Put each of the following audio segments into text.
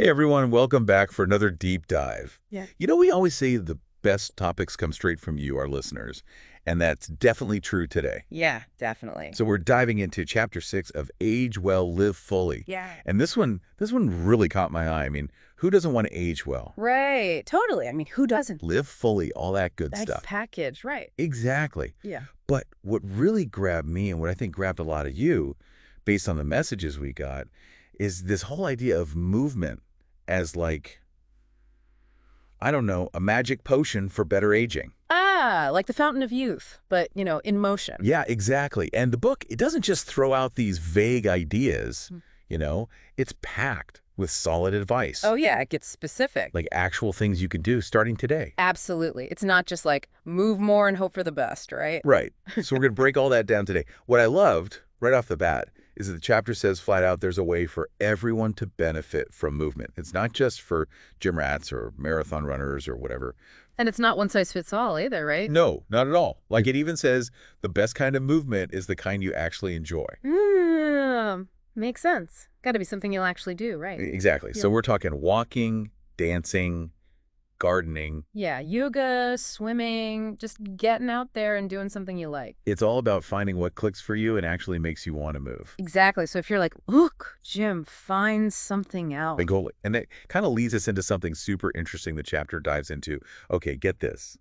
Hey everyone, welcome back for another deep dive. Yeah. We always say the best topics come straight from you, our listeners, and that's definitely true today. Yeah, definitely. So we're diving into chapter 6 of Age Well, Live Fully. Yeah. And this one really caught my eye. I mean, who doesn't want to age well? Right. Totally. I mean, who doesn't? Live fully, all that good Nice stuff. package. Right. Exactly. Yeah. But what really grabbed me and what I think grabbed a lot of you, based on the messages we got, is this whole idea of movement as like, I don't know, a magic potion for better aging. Ah, like the fountain of youth, but, in motion. Yeah, exactly. And the book, it doesn't just throw out these vague ideas, Mm. it's packed with solid advice. Oh, yeah. It gets specific. Like actual things you can do starting today. Absolutely. It's not just like move more and hope for the best, right? Right. So we're going to break all that down today. What I loved right off the bat is that the chapter says flat out there's a way for everyone to benefit from movement. It's not just for gym rats or marathon runners or whatever. And it's not one size fits all either, right? No, not at all. Like it even says the best kind of movement is the kind you actually enjoy. Makes sense. Got to be something you'll actually do, right? Exactly. Yeah. So we're talking walking, dancing, gardening. Yeah, yoga, swimming, just getting out there and doing something you like. It's all about finding what clicks for you and actually makes you want to move. Exactly. So if you're like, look, Jim, find something else. Big goal. And that kind of leads us into something super interesting the chapter dives into. Okay, get this.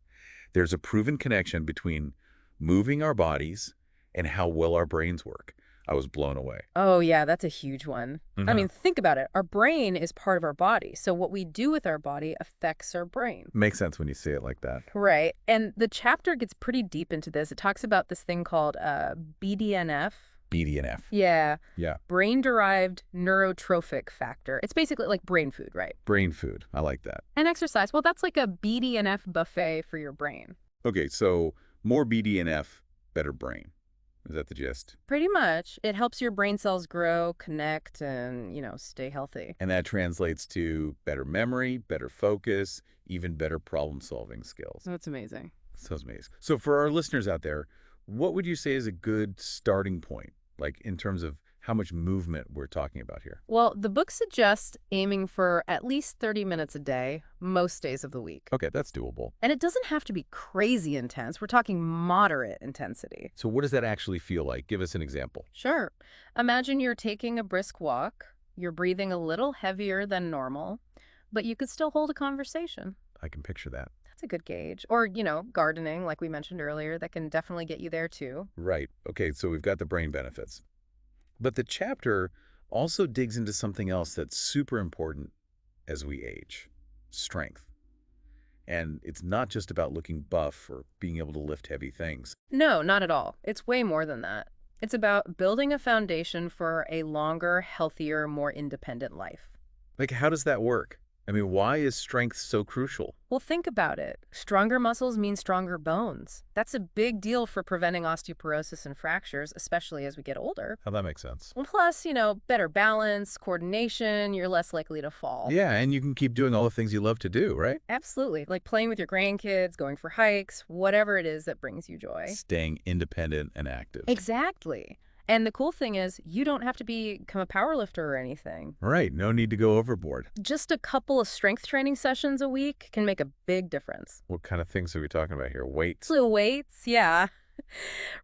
There's a proven connection between moving our bodies and how well our brains work. I was blown away. Oh, yeah, that's a huge one. I Mhm. mean, think about it. Our brain is part of our body. So what we do with our body affects our brain. Makes sense when you say it like that. Right. And the chapter gets pretty deep into this. It talks about this thing called BDNF. BDNF. Yeah. Yeah. Brain-derived neurotrophic factor. It's basically like brain food, right? Brain food. I like that. And exercise. Well, that's like a BDNF buffet for your brain. Okay, so more BDNF, better brain. Is that the gist? Pretty much. It helps your brain cells grow, connect, and, stay healthy. And that translates to better memory, better focus, even better problem-solving skills. That's amazing. Sounds amazing. So for our listeners out there, what would you say is a good starting point, like in terms of how much movement we're talking about here? Well, the book suggests aiming for at least 30 minutes a day, most days of the week. Okay, that's doable. And it doesn't have to be crazy intense. We're talking moderate intensity. So what does that actually feel like? Give us an example. Sure. Imagine you're taking a brisk walk. You're breathing a little heavier than normal, but you could still hold a conversation. I can picture that. That's a good gauge. Or, gardening, like we mentioned earlier, that can definitely get you there too. Right. Okay, so we've got the brain benefits. But the chapter also digs into something else that's super important as we age, strength. And it's not just about looking buff or being able to lift heavy things. No, not at all. It's way more than that. It's about building a foundation for a longer, healthier, more independent life. Like, how does that work? I mean, why is strength so crucial? Well, think about it. Stronger muscles mean stronger bones. That's a big deal for preventing osteoporosis and fractures, especially as we get older. How that makes sense. Well, plus, better balance, coordination, you're less likely to fall. Yeah, and you can keep doing all the things you love to do, right? Absolutely. Like playing with your grandkids, going for hikes, whatever it is that brings you joy. Staying independent and active. Exactly. And the cool thing is, you don't have to become a powerlifter or anything. Right, no need to go overboard. Just a couple of strength training sessions a week can make a big difference. What kind of things are we talking about here? Weights? So weights, yeah.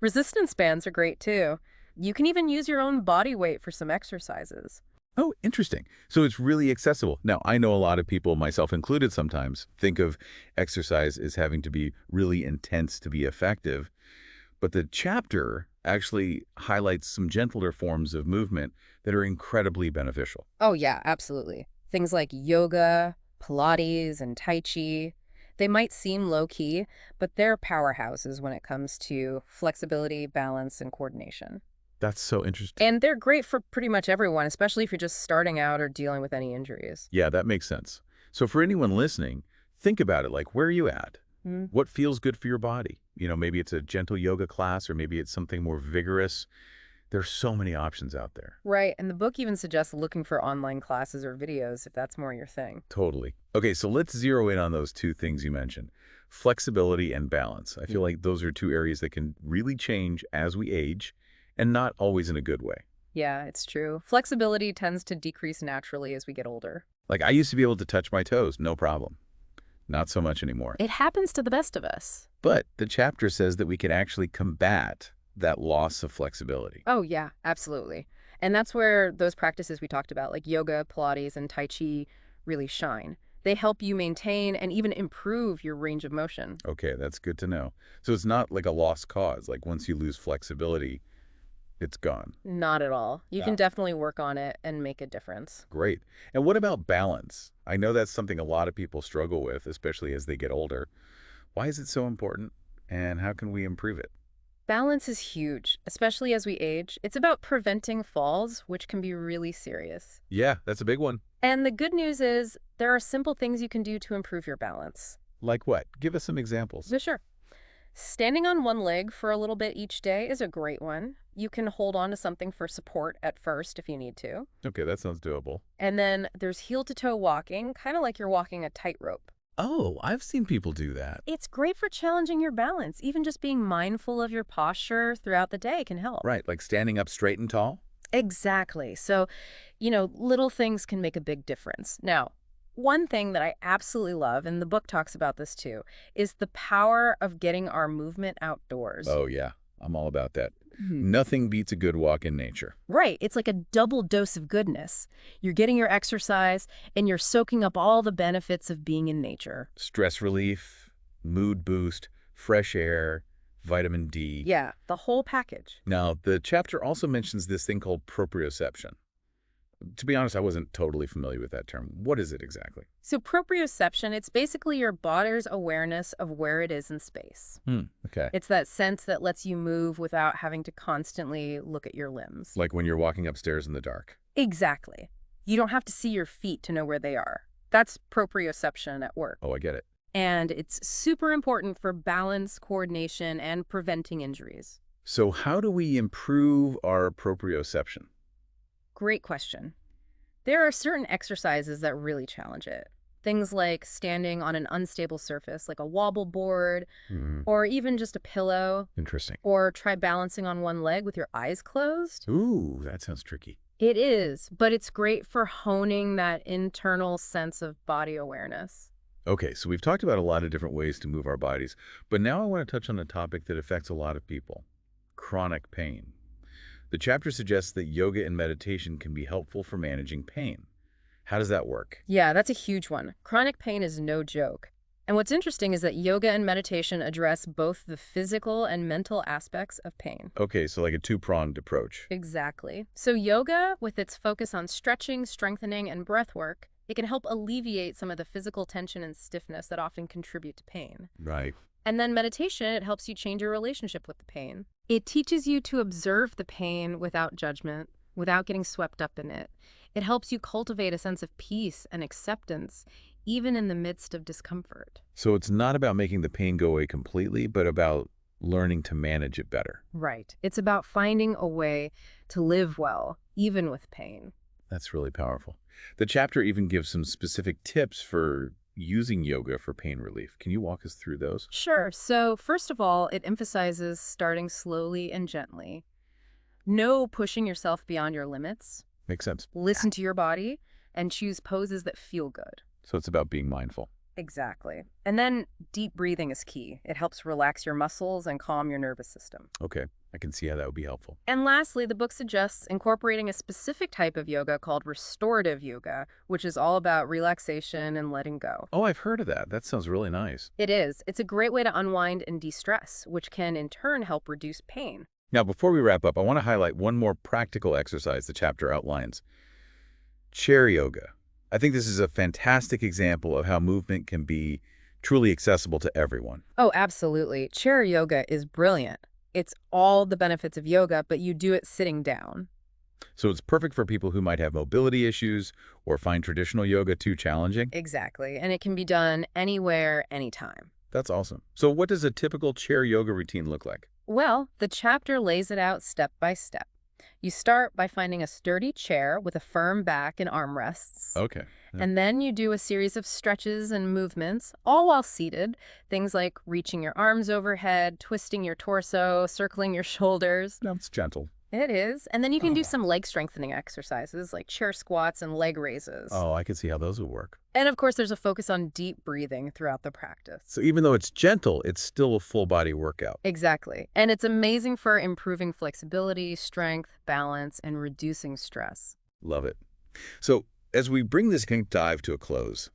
Resistance bands are great too. You can even use your own body weight for some exercises. Oh, interesting. So it's really accessible. Now, I know a lot of people, myself included sometimes, think of exercise as having to be really intense to be effective. But the chapter actually highlights some gentler forms of movement that are incredibly beneficial. Oh yeah, absolutely. Things like yoga, Pilates, and Tai Chi. They might seem low-key, but they're powerhouses when it comes to flexibility, balance, and coordination. That's so interesting. And they're great for pretty much everyone, especially if you're just starting out or dealing with any injuries. Yeah, that makes sense. So for anyone listening, think about it. Like, where are you at? Mm. What feels good for your body? Maybe it's a gentle yoga class or maybe it's something more vigorous. There's so many options out there. Right, and the book even suggests looking for online classes or videos if that's more your thing. Totally. Okay, so let's zero in on those two things you mentioned. Flexibility and balance. I feel like those are two areas that can really change as we age and not always in a good way. Yeah, it's true. Flexibility tends to decrease naturally as we get older. Like I used to be able to touch my toes, no problem. Not so much anymore. It happens to the best of us. But the chapter says that we can actually combat that loss of flexibility. Oh, yeah, absolutely. And that's where those practices we talked about, like yoga, Pilates, and Tai Chi, really shine. They help you maintain and even improve your range of motion. Okay, that's good to know. So it's not like a lost cause. Like once you lose flexibility, it's gone. Not at all. You can Ah, definitely work on it and make a difference. great. And what about balance? I know that's something a lot of people struggle with, especially as they get older. Why is it so important? And how can we improve it? Balance is huge, especially as we age. It's about preventing falls, which can be really serious. Yeah, that's a big one. And the good news is there are simple things you can do to improve your balance. Like what? Give us some examples. So sure. Standing on one leg for a little bit each day is a great one. You can hold on to something for support at first if you need to. Okay, that sounds doable. And then there's heel-to-toe walking, kind of like you're walking a tightrope. Oh, I've seen people do that. It's great for challenging your balance. Even just being mindful of your posture throughout the day can help. Right, like standing up straight and tall? Exactly. So, little things can make a big difference. Now, one thing that I absolutely love, and the book talks about this too, is the power of getting our movement outdoors. Oh, yeah. I'm all about that. Mhm. Nothing beats a good walk in nature. Right. It's like a double dose of goodness. You're getting your exercise and you're soaking up all the benefits of being in nature. Stress relief, mood boost, fresh air, vitamin D. Yeah, the whole package. Now, the chapter also mentions this thing called proprioception. To be honest, I wasn't totally familiar with that term. What is it exactly? So proprioception, it's basically your body's awareness of where it is in space. Okay. It's that sense that lets you move without having to constantly look at your limbs. Like when you're walking upstairs in the dark. Exactly. You don't have to see your feet to know where they are. That's proprioception at work. Oh, I get it. And it's super important for balance, coordination, and preventing injuries. So how do we improve our proprioception? Great question. There are certain exercises that really challenge it. Things like standing on an unstable surface, like a wobble board, or even just a pillow, Interesting. or try balancing on one leg with your eyes closed. Ooh, that sounds tricky. It is, but it's great for honing that internal sense of body awareness. Okay, so we've talked about a lot of different ways to move our bodies, but now I want to touch on a topic that affects a lot of people, chronic pain. The chapter suggests that yoga and meditation can be helpful for managing pain. How does that work? Yeah, that's a huge one. Chronic pain is no joke. And what's interesting is that yoga and meditation address both the physical and mental aspects of pain. Okay, so like a two-pronged approach. Exactly. So yoga, with its focus on stretching, strengthening, and breath work, it can help alleviate some of the physical tension and stiffness that often contribute to pain. Right. And then meditation, it helps you change your relationship with the pain. It teaches you to observe the pain without judgment, without getting swept up in it. It helps you cultivate a sense of peace and acceptance, even in the midst of discomfort. So it's not about making the pain go away completely, but about learning to manage it better. Right. It's about finding a way to live well, even with pain. That's really powerful. The chapter even gives some specific tips for using yoga for pain relief. Can you walk us through those? Sure. So first of all, it emphasizes starting slowly and gently. No pushing yourself beyond your limits. Makes sense. Listen to your body and choose poses that feel good. So it's about being mindful. Exactly. And then deep breathing is key. It helps relax your muscles and calm your nervous system. Okay, I can see how that would be helpful. And lastly, the book suggests incorporating a specific type of yoga called restorative yoga, which is all about relaxation and letting go. Oh, I've heard of that. That sounds really nice. It is. It's a great way to unwind and de-stress, which can in turn help reduce pain. Now, before we wrap up, I want to highlight one more practical exercise the chapter outlines. Chair yoga. I think this is a fantastic example of how movement can be truly accessible to everyone. Oh, absolutely. Chair yoga is brilliant. It's all the benefits of yoga, but you do it sitting down. So it's perfect for people who might have mobility issues or find traditional yoga too challenging. Exactly. And it can be done anywhere, anytime. That's awesome. So what does a typical chair yoga routine look like? Well, the chapter lays it out step by step. You start by finding a sturdy chair with a firm back and armrests. Okay. Yeah. And then you do a series of stretches and movements, all while seated. Things like reaching your arms overhead, twisting your torso, circling your shoulders. That's gentle. It is. And then you can do Oh. some leg strengthening exercises like chair squats and leg raises. Oh, I can see how those would work. And of course, there's a focus on deep breathing throughout the practice. So even though it's gentle, it's still a full body workout. Exactly. And it's amazing for improving flexibility, strength, balance, and reducing stress. Love it. So as we bring this deep dive to a close,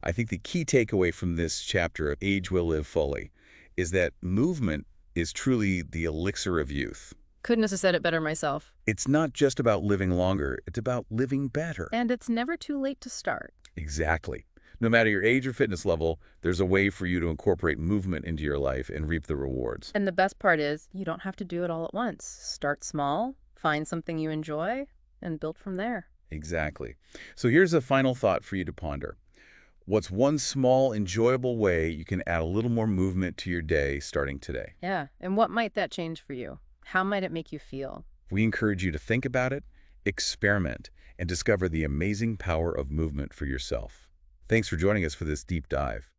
I think the key takeaway from this chapter of Age Will Live Fully is that movement is truly the elixir of youth. Couldn't have said it better myself. It's not just about living longer, it's about living better. And it's never too late to start. Exactly. No matter your age or fitness level, there's a way for you to incorporate movement into your life and reap the rewards. And the best part is, you don't have to do it all at once. Start small, find something you enjoy, and build from there. Exactly. So here's a final thought for you to ponder. What's one small, enjoyable way you can add a little more movement to your day starting today? Yeah. And what might that change for you? How might it make you feel? We encourage you to think about it, experiment, and discover the amazing power of movement for yourself. Thanks for joining us for this deep dive.